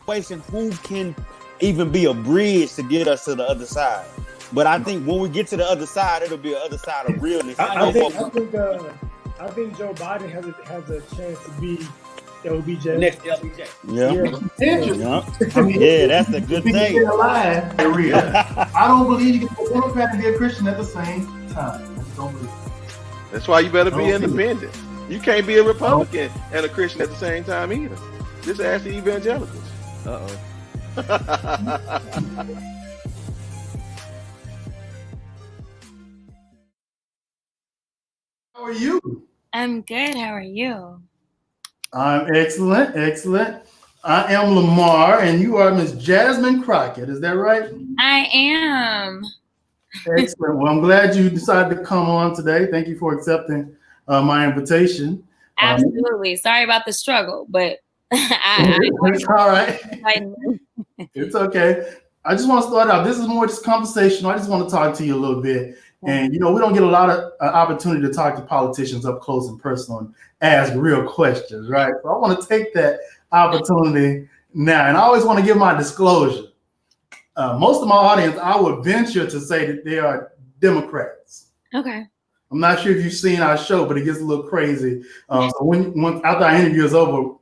Question: who can even be a bridge to get us to the other side? But I think when we get to the other side, it'll be the other side of realness. I think Joe Biden has a chance to be LBJ. Next LBJ. Yeah, that's a good thing. I don't believe you can be a Democrat and be a Christian at the same time. I just don't believe it. That's why you better be independent. You can't be a Republican and a Christian at the same time either. Just ask the evangelicals. How are you? I'm good. How are you? I'm excellent. I am Lamar, and you are Miss Jasmine Crockett. Is that right? I am. Excellent. Well, I'm glad you decided to come on today. Thank you for accepting my invitation. Absolutely. Sorry about the struggle, but it's all right. It's okay. I just want to start out. This is more just conversational. I just want to talk to you a little bit. And, we don't get a lot of opportunity to talk to politicians up close and personal and ask real questions, right? So I want to take that opportunity now. And I always want to give my disclosure. Most of my audience, I would venture to say that they are Democrats. Okay. I'm not sure if you've seen our show, but it gets a little crazy. So after our interview is over,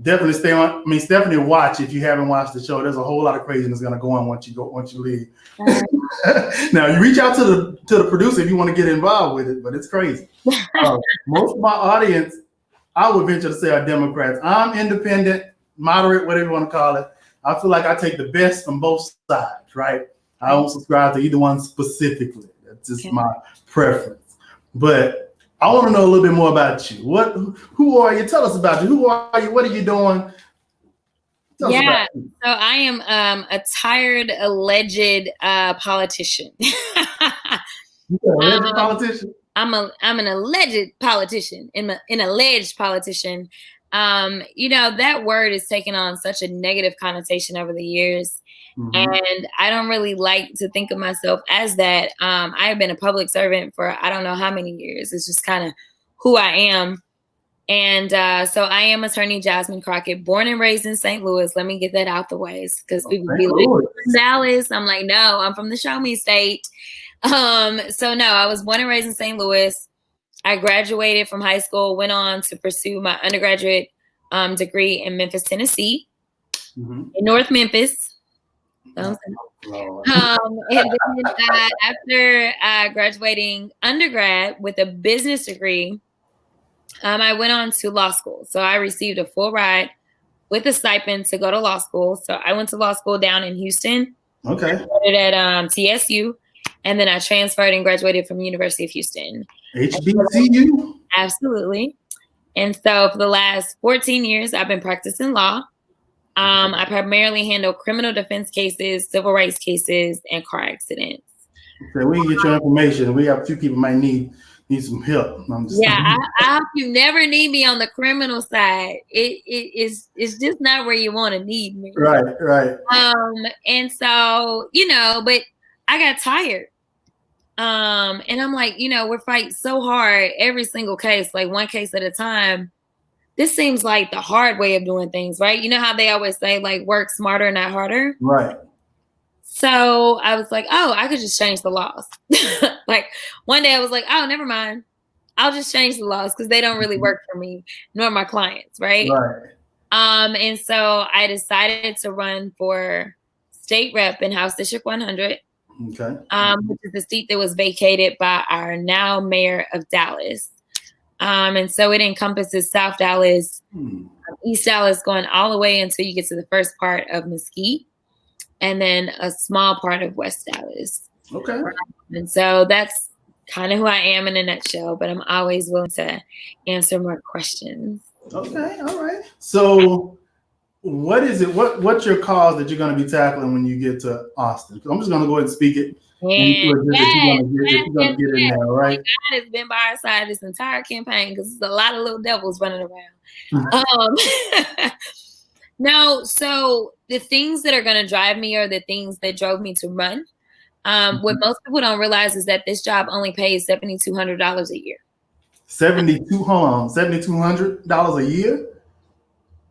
definitely stay on. Definitely watch if you haven't watched the show. There's a whole lot of craziness going to go on once you leave. Now you reach out to the producer if you want to get involved with it, but it's crazy. Most of my audience, I would venture to say, are Democrats. I'm independent, moderate, whatever you want to call it. I feel like I take the best from both sides, right? I don't subscribe to either one specifically. That's just my preference. But I want to know a little bit more about you. Who are you? Tell us about you. Who are you? What are you doing? So I am a tired, alleged politician. Alleged politician? I'm an alleged politician, an alleged politician. That word has taken on such a negative connotation over the years. Mm-hmm. And I don't really like to think of myself as that. I have been a public servant for I don't know how many years. It's just kind of who I am. And so I am attorney Jasmine Crockett, born and raised in St. Louis. Let me get that out the way because people be like, Dallas. I'm like, no, I'm from the Show Me State. So no, I was born and raised in St. Louis. I graduated from high school, went on to pursue my undergraduate degree in Memphis, Tennessee, in North Memphis. And then after graduating undergrad with a business degree, I went on to law school. So I received a full ride with a stipend to go to law school. So I went to law school down in Houston. Okay. I started at TSU, and then I transferred and graduated from University of Houston. HBCU? Absolutely. And so for the last 14 years, I've been practicing law. I primarily handle criminal defense cases, civil rights cases, and car accidents. Okay, we can get your information. We have a few people might need some help. I hope you never need me on the criminal side. It's just not where you want to need me. Right. And so, but I got tired. And I'm like, we're fighting so hard every single case, like one case at a time. This seems like the hard way of doing things, right? You know how they always say, like, work smarter, not harder? Right. So I was like, oh, I could just change the laws. Like one day I was like, oh, never mind. I'll just change the laws because they don't really work for me, nor my clients, right? Right. And so I decided to run for state rep in House District 100. Okay. Which is the seat that was vacated by our now mayor of Dallas. And so it encompasses South Dallas, East Dallas, going all the way until you get to the first part of Mesquite, and then a small part of West Dallas. Okay. And so that's kind of who I am in a nutshell, but I'm always willing to answer more questions. Okay. All right. So what is it? What's your cause that you're going to be tackling when you get to Austin? I'm just going to go ahead and speak it. You're going to get in there, right? God has been by our side this entire campaign because there's a lot of little devils running around. No, so the things that are going to drive me are the things that drove me to run. What most people don't realize is that this job only pays $7,200 a year. $7,200 a year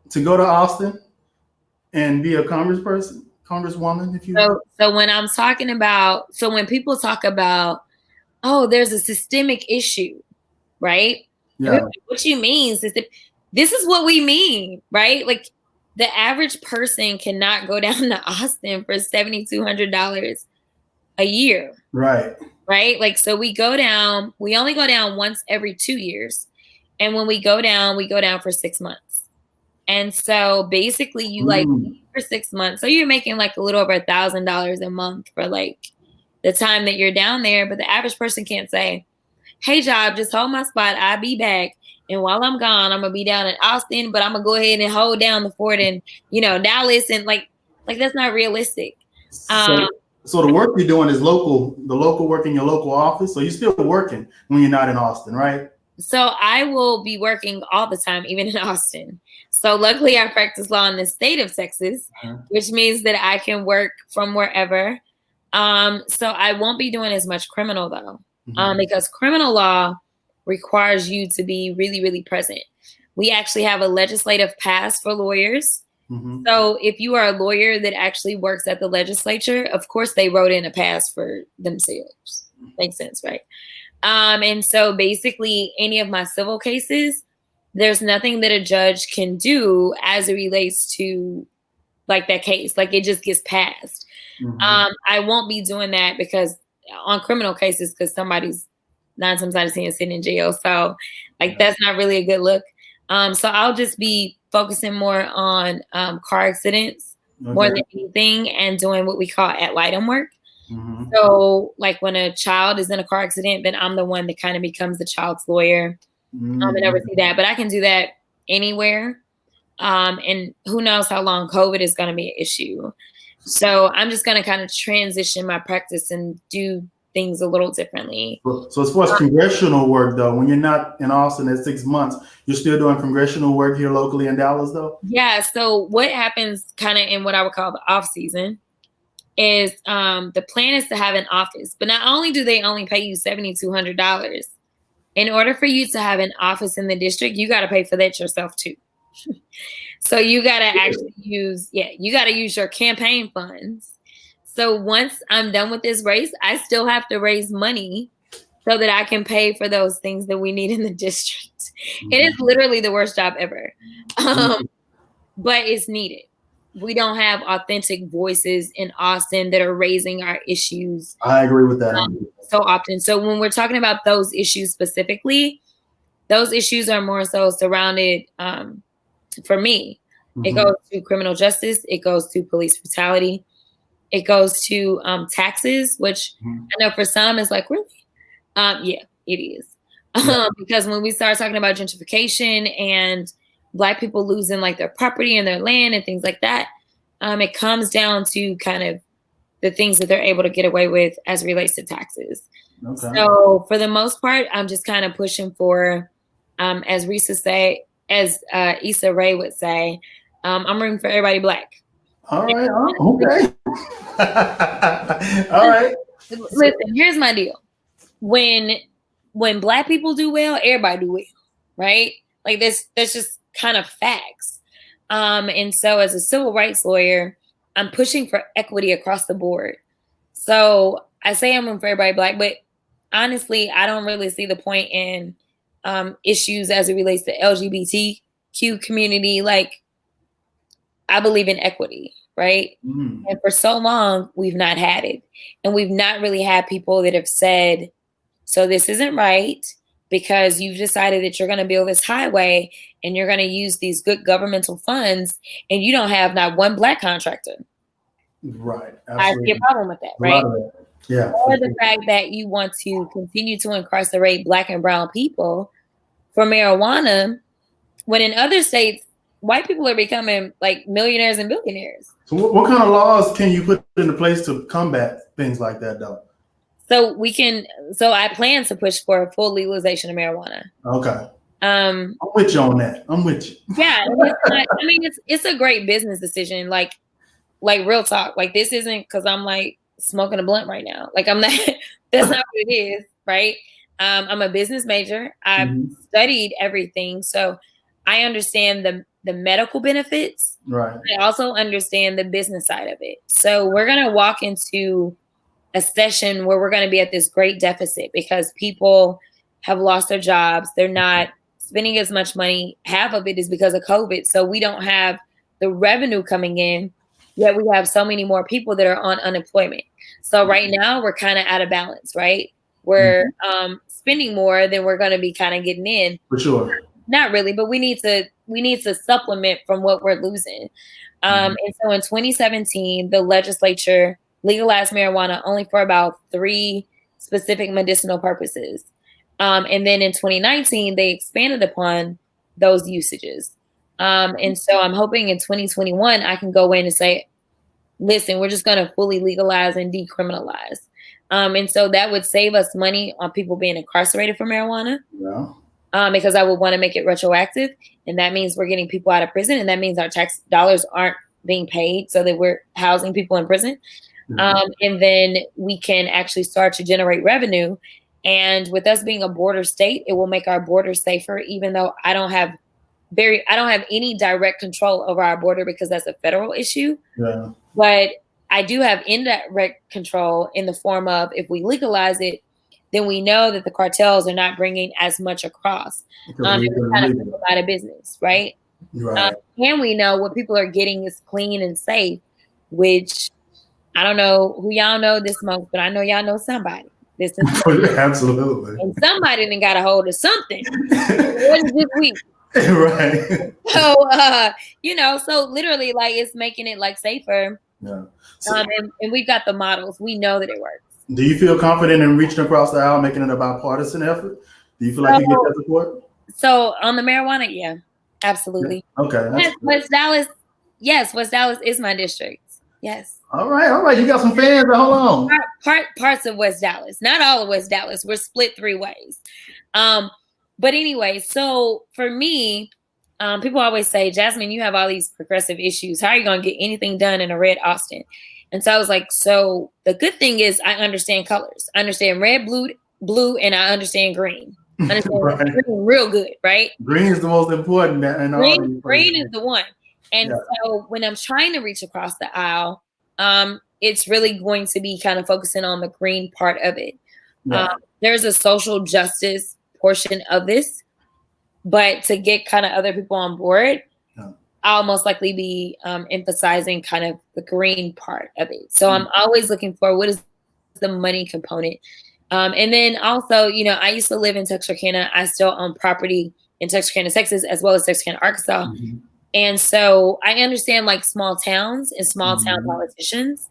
to go to Austin? and be a congresswoman, if you will? So when I'm talking about, so when people talk about, oh, there's a systemic issue, right? Yeah. What you mean? This is what we mean, right? Like the average person cannot go down to Austin for $7,200 a year. Right. Right. Like, so we only go down once every 2 years. And when we go down for 6 months. And so basically you like for 6 months. So you're making like a little over $1,000 a month for like the time that you're down there. But the average person can't say, hey, job, just hold my spot. I'll be back. And while I'm gone, I'm going to be down in Austin, but I'm going to go ahead and hold down the fort in, Dallas. And like that's not realistic. So the work you're doing is local, the local work in your local office. So you're still working when you're not in Austin, right? So I will be working all the time, even in Austin. So luckily I practice law in the state of Texas, which means that I can work from wherever. So I won't be doing as much criminal though, because criminal law requires you to be really, really present. We actually have a legislative pass for lawyers. So if you are a lawyer that actually works at the legislature, of course they wrote in a pass for themselves. Makes sense, right? And so basically any of my civil cases, there's nothing that a judge can do as it relates to like that case. Like it just gets passed. I won't be doing that because on criminal cases, because somebody's 9 times out of 10 sitting in jail. So like that's not really a good look. So I'll just be focusing more on car accidents more than anything and doing what we call ad litem work. So like when a child is in a car accident, then I'm the one that kind of becomes the child's lawyer and oversee that. But I can do that anywhere. And who knows how long COVID is going to be an issue. So I'm just going to kind of transition my practice and do things a little differently. So as far as congressional work though, when you're not in Austin at 6 months, you're still doing congressional work here locally in Dallas though? Yeah. So what happens kind of in what I would call the off season is the plan is to have an office, but not only do they only pay you $7,200, in order for you to have an office in the district, you got to pay for that yourself too. So you got to actually use your campaign funds. So once I'm done with this race, I still have to raise money so that I can pay for those things that we need in the district. It is literally the worst job ever. But it's needed. We don't have authentic voices in Austin that are raising our issues. I agree with that. So often. So when we're talking about those issues specifically, those issues are more so surrounded, for me, it goes to criminal justice. It goes to police brutality. It goes to taxes, which I know for some is like, really? Yeah, it is. Because when we start talking about gentrification and Black people losing like their property and their land and things like that, it comes down to kind of the things that they're able to get away with as it relates to taxes. So for the most part, I'm just kind of pushing for, as Issa Rae would say, I'm rooting for everybody Black. All right. Okay. All right. Listen, here's my deal. When Black people do well, everybody do well, right? Like that's just kind of facts. And so as a civil rights lawyer, I'm pushing for equity across the board. So I say I'm rooting for everybody Black, but honestly, I don't really see the point in issues as it relates to LGBTQ community. Like, I believe in equity, right? And for so long, we've not had it. And we've not really had people that have said, so this isn't right because you've decided that you're going to build this highway and you're going to use these good governmental funds and you don't have not one Black contractor. Right. Absolutely. I see a problem with that, right? Yeah. Or the fact that you want to continue to incarcerate Black and brown people for marijuana when in other states, white people are becoming like millionaires and billionaires. So what kind of laws can you put into place to combat things like that though? So I plan to push for a full legalization of marijuana. Okay. I'm with you on that. I'm with you. Yeah. It's a great business decision. Like real talk. Like this isn't because I'm like smoking a blunt right now. Like I'm not, that's not what it is. Right. I'm a business major. I've studied everything. So I understand the medical benefits. Right. I also understand the business side of it. So we're going to walk into a session where we're going to be at this great deficit because people have lost their jobs. They're not spending as much money. Half of it is because of COVID. So we don't have the revenue coming in, yet we have so many more people that are on unemployment. So right now we're kind of out of balance, right? We're spending more than we're going to be kind of getting in. For sure. Not really, but we need to supplement from what we're losing. And so in 2017, the legislature legalized marijuana only for about 3 specific medicinal purposes. And then in 2019, they expanded upon those usages. And so I'm hoping in 2021, I can go in and say, listen, we're just going to fully legalize and decriminalize. And so that would save us money on people being incarcerated for marijuana. Yeah. Because I would want to make it retroactive. And that means we're getting people out of prison. And that means our tax dollars aren't being paid so that we're housing people in prison. And then we can actually start to generate revenue. And with us being a border state, it will make our border safer, even though I don't have any direct control over our border because that's a federal issue. Yeah. But I do have indirect control in the form of if we legalize it, then we know that the cartels are not bringing as much across. It's kind of people out of business, right? Right. And we know what people are getting is clean and safe, which I don't know who y'all know this month, but I know y'all know somebody. Absolutely. And somebody done got a hold of something. What is this week? Right. So, so literally like it's making it like safer. Yeah. And we've got the models. We know that it works. Do you feel confident in reaching across the aisle, making it a bipartisan effort? Do you feel like you get that support? So on the marijuana, yeah, absolutely. Yeah. Okay. West Dallas, yes, West Dallas is my district. Yes. All right. You got some fans. Hold on. Parts of West Dallas, not all of West Dallas. We're split 3 ways. But anyway, so for me, people always say, Jasmine, you have all these progressive issues. How are you going to get anything done in a red Austin? And so I was like, so the good thing is I understand colors. I understand red, blue, and I understand green. I understand green real good, right? Green is the most important. Green is the one. And so when I'm trying to reach across the aisle, it's really going to be kind of focusing on the green part of it. Yeah. There's a social justice portion of this, but to get kind of other people on board, I'll most likely be emphasizing kind of the green part of it. So I'm always looking for what is the money component. And then also, I used to live in Texarkana. I still own property in Texarkana, Texas, as well as Texarkana, Arkansas. Mm-hmm. And so I understand like small towns and small town politicians.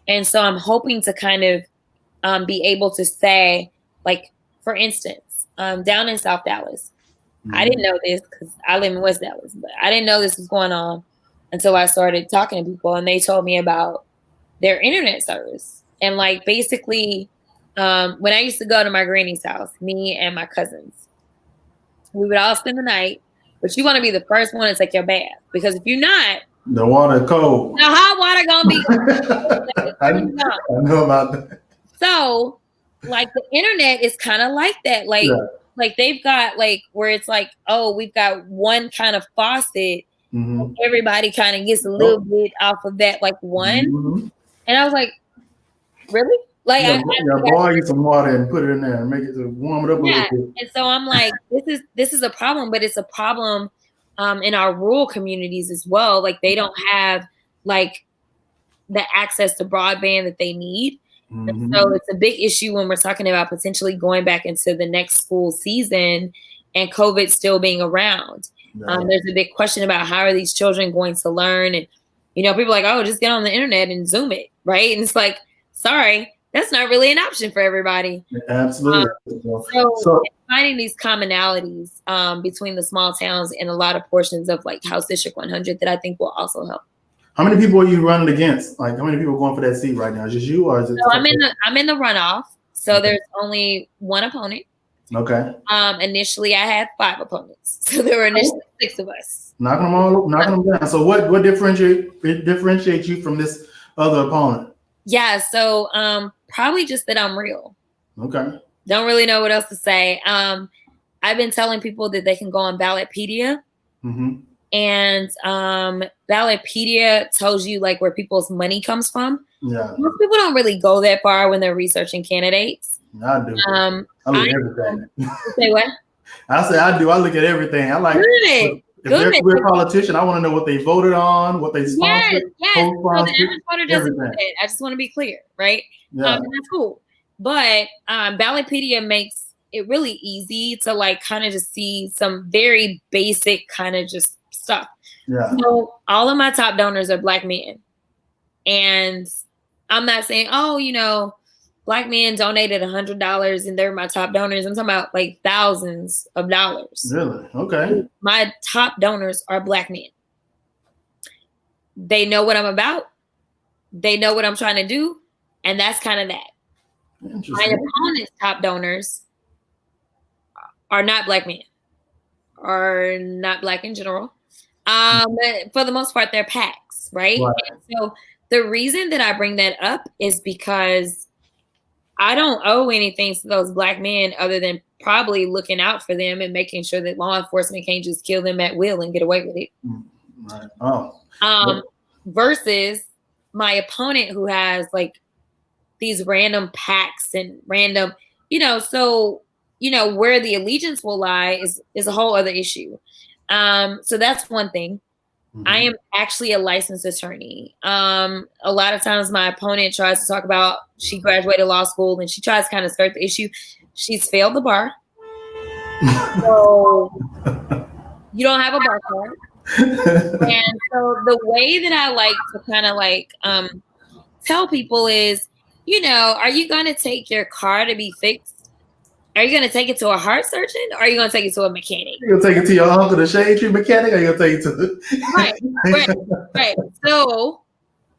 And so I'm hoping to kind of be able to say, like, for instance, down in South Dallas, I didn't know this because I live in West Dallas, but I didn't know this was going on until I started talking to people and they told me about their internet service. And like basically, when I used to go to my granny's house, me and my cousins, we would all spend the night, but you want to be the first one to take your bath because if you're not, the water cold. The hot water gonna be I know about that. So like the internet is kind of like that. Like they've got like where it's like, oh, we've got one kind of faucet. Mm-hmm. Everybody kind of gets a little bit off of that, like one. Mm-hmm. And I was like, really? Like I boil you some water and put it in there and make it to warm it up a little bit. And so I'm like, this is a problem, but it's a problem in our rural communities as well. Like they don't have like the access to broadband that they need. Mm-hmm. And so it's a big issue when we're talking about potentially going back into the next school season and COVID still being around. No. There's a big question about how are these children going to learn? And, people are like, oh, just get on the internet and Zoom it, right? And it's like, sorry, that's not really an option for everybody. Absolutely. So finding these commonalities between the small towns and a lot of portions of like House District 100 that I think will also help. How many people are you running against? Like, how many people are going for that seat right now? Is it you or is it? So I'm in the runoff. So there's only one opponent. Okay. Initially, I had 5 opponents. So there were initially 6 of us. Knocking them down. So what differentiates you from this other opponent? Yeah. So probably just that I'm real. Okay. Don't really know what else to say. I've been telling people that they can go on Ballotpedia. Mm-hmm. and Ballotpedia tells you like where people's money comes from. Yeah. Most people don't really go that far when they're researching candidates. I do. I look at everything. Say what? I say I do. I look at everything. I like if they're a career politician, I want to know what they voted on, what they sponsored. Yes. So the average voter doesn't do that. I just want to be clear, right? Yeah. And that's cool. But Ballotpedia makes it really easy to like kind of just see some very basic kind of just stuff. Yeah. So all of my top donors are Black men. And I'm not saying, oh, you know, Black men donated $100 and they're my top donors. I'm talking about like thousands of dollars. Really? Okay. My top donors are Black men. They know what I'm about. They know what I'm trying to do. And that's kind of that. My opponent's top donors are not Black men, are not Black in general. But for the most part, they're PACs, right? And so the reason that I bring that up is because I don't owe anything to those Black men other than probably looking out for them and making sure that law enforcement can't just kill them at will and get away with it. Right. Oh. Versus my opponent who has like these random PACs and random, you know, so, you know, where the allegiance will lie is a whole other issue. So that's one thing. Mm-hmm. I am actually a licensed attorney. A lot of times my opponent tries to talk about she graduated law school and she tries to kind of skirt the issue. She's failed the bar. So you don't have a bar card. And so the way that I like to kind of like tell people is, you know, are you going to take your car to be fixed? Are you going to take it to a heart surgeon or are you going to take it to a mechanic? You're going to take it to your uncle, the shade tree mechanic, or you're going to take it to the... Right. So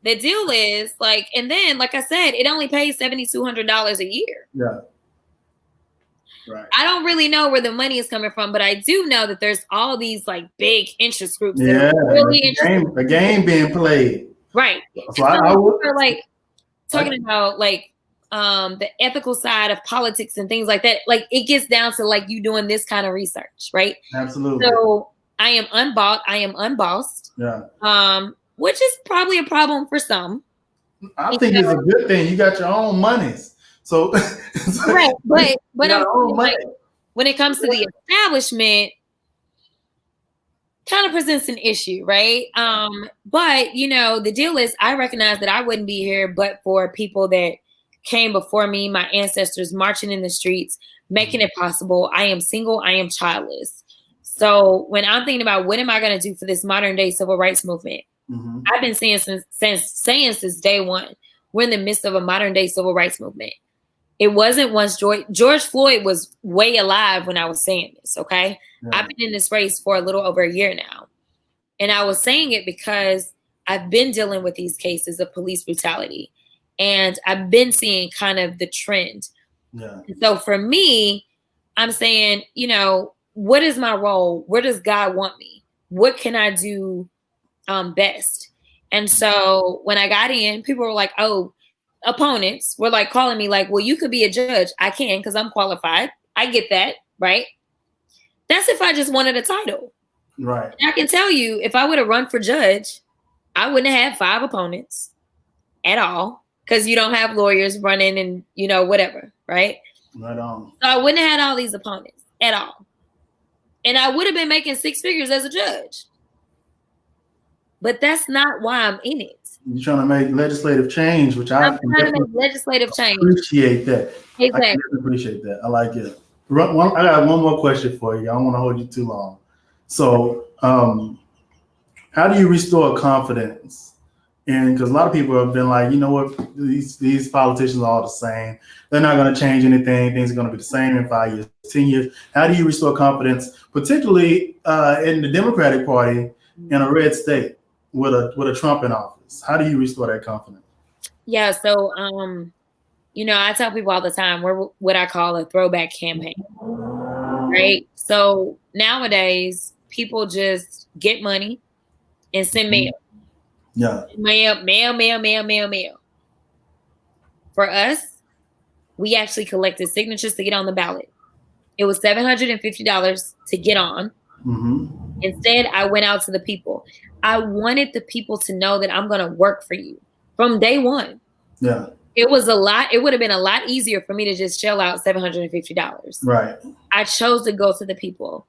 the deal is like, and then, like I said, it only pays $7,200 a year. Yeah. Right. I don't really know where the money is coming from, but I do know that there's all these like big interest groups that are really interested. A game being played. Right. So I would like talking about like the ethical side of politics and things like that. Like it gets down to like you doing this kind of research, right? Absolutely. So I am unbossed. Yeah. Which is probably a problem for some. I think it's a good thing. You got your own monies. So right, but like, when it comes to the establishment, kind of presents an issue, right? But you know, the deal is I recognize that I wouldn't be here but for people that came before me, my ancestors marching in the streets, making it possible. I am single, I am childless. So when I'm thinking about what am I going to do for this modern day civil rights movement, I've been saying since day one, we're in the midst of a modern day civil rights movement. It wasn't once George Floyd was way alive when I was saying this, okay? Yeah. I've been in this race for a little over a year now. And I was saying it because I've been dealing with these cases of police brutality. And I've been seeing kind of the trend. Yeah. So for me, I'm saying, you know, what is my role? Where does God want me? What can I do best? And so when I got in, people were like, oh, opponents were like calling me like, well, you could be a judge. I can because I'm qualified. I get that, right? That's if I just wanted a title. Right. And I can tell you, if I would have run for judge, I wouldn't have had 5 opponents at all because you don't have lawyers running and, you know, whatever, right? Right on. So I wouldn't have had all these opponents at all. And I would have been making 6 figures as a judge. But that's not why I'm in it. You're trying to make legislative change, which I'm trying to make legislative change. Appreciate that. Exactly. I appreciate that. I like it. I got one more question for you. I don't want to hold you too long. So, how do you restore confidence? And because a lot of people have been like, you know what, these politicians are all the same. They're not going to change anything. Things are going to be the same in 5 years, 10 years. How do you restore confidence, particularly in the Democratic Party in a red state with a Trump in office? How do you restore that confidence? Yeah, so you know, I tell people all the time we're what I call a throwback campaign, right? So nowadays, people just get money and send mail. Yeah. Mail. For us, we actually collected signatures to get on the ballot. It was $750 to get on. Instead, I went out to the people. I wanted the people to know that I'm going to work for you from day one. Yeah. It was a lot. It would have been a lot easier for me to just shell out $750. Right. I chose to go to the people.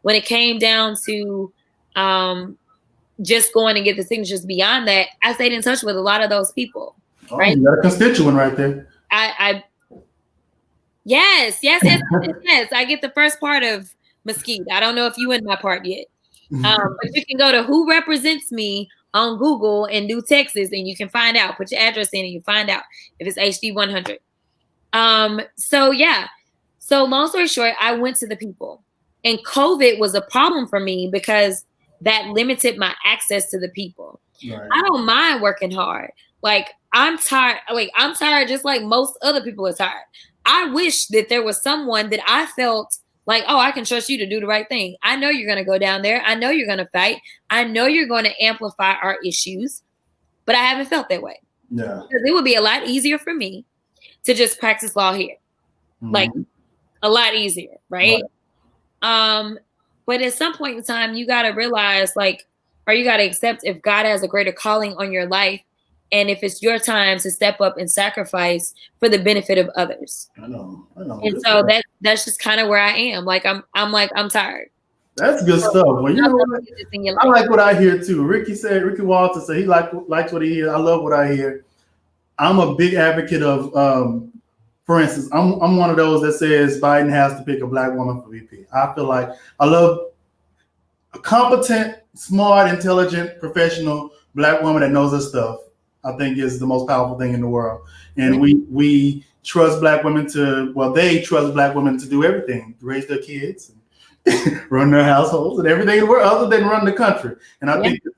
When it came down to just going and get the signatures beyond that, I stayed in touch with a lot of those people. Oh, right? You got a constituent right there. Yes. I get the first part of Mesquite. I don't know if you in my part yet. But you can go to Who Represents Me on Google and do Texas, and you can find out. Put your address in, and you find out if it's HD 100. So long story short, I went to the people, and COVID was a problem for me because that limited my access to the people. Right. I don't mind working hard. Like I'm tired. I'm tired just like most other people are tired. I wish that there was someone that I felt like, oh, I can trust you to do the right thing. I know you're going to go down there. I know you're going to fight. I know you're going to amplify our issues, but I haven't felt that way. Yeah. Because it would be a lot easier for me to just practice law here. Mm-hmm. Like a lot easier, right? But at some point in time, you got to realize or you got to accept if God has a greater calling on your life, and if it's your time to step up and sacrifice for the benefit of others. I know. And so that's just kind of where I am. I'm tired. That's good stuff. Well, you know what? I like what I hear too. Ricky Walter said he likes what he hears. I love what I hear. I'm a big advocate of, for instance, I'm one of those that says Biden has to pick a black woman for VP. I feel like I love a competent, smart, intelligent, professional black woman that knows her stuff. I think is the most powerful thing in the world. And we trust black women they trust black women to do everything, to raise their kids, and run their households and everything in the world other than run the country. And I think the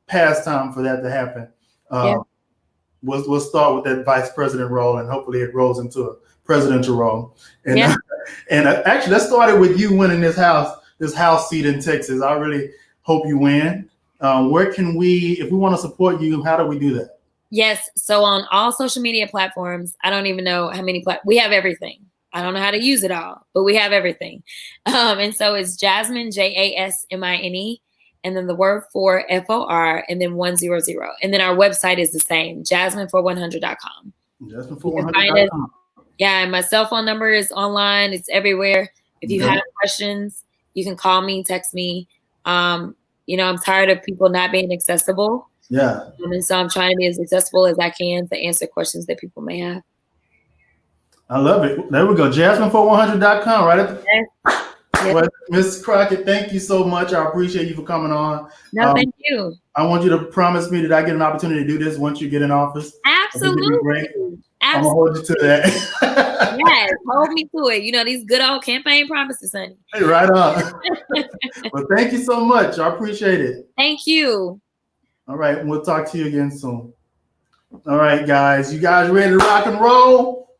past time for that to happen we'll start with that vice president role, and hopefully it rolls into a presidential role. And actually that started with you winning this house seat in Texas. I really hope you win. Where can if we want to support you, how do we do that? Yes. So on all social media platforms, I don't even know how many we have everything. I don't know how to use it all, but we have everything. And so it's Jasmine, Jasmine, and then the word for FOR, and then 100. And then our website is the same, jasmine4100.com. Jasmine4100.com. Yeah, and my cell phone number is online. It's everywhere. If you have questions, you can call me, text me. I'm tired of people not being accessible. Yeah. And so I'm trying to be as accessible as I can to answer questions that people may have. I love it. There we go. Jasmine4100.com, right at the Well, Ms. Crockett, thank you so much. I appreciate you for coming on. No, thank you. I want you to promise me that I get an opportunity to do this once you get in office. Absolutely. I'm gonna hold you to that. Yes, hold me to it. These good old campaign promises, honey. Hey, right on. Well, thank you so much. I appreciate it. Thank you. All right, we'll talk to you again soon. All right, guys. You guys ready to rock and roll?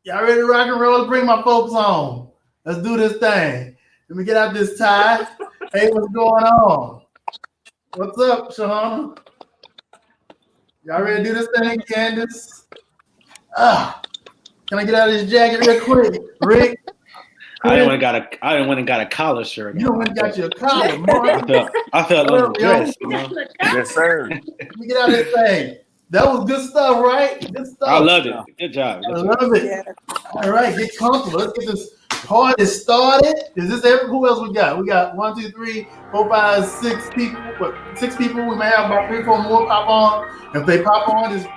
Y'all ready to rock and roll? Let's bring my folks on. Let's do this thing. Let me get out this tie. Hey, what's going on? What's up, Shahana? Y'all ready to do this thing, Candace? Can I get out of this jacket real quick? Rick? I didn't want to got a collar shirt. You went and got you a collar, Mark. I felt underdressed. Yes, sir. Let me get out of this thing. That was good stuff, right? Good stuff. I loved it. Good job. I love it. Yeah. All right, get comfortable. Let's get this party started. Who else we got? We got 1, 2, 3, 4, 5, 6 people. 6 people. We may have about 3, 4 more pop on. If they pop on, just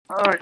All right.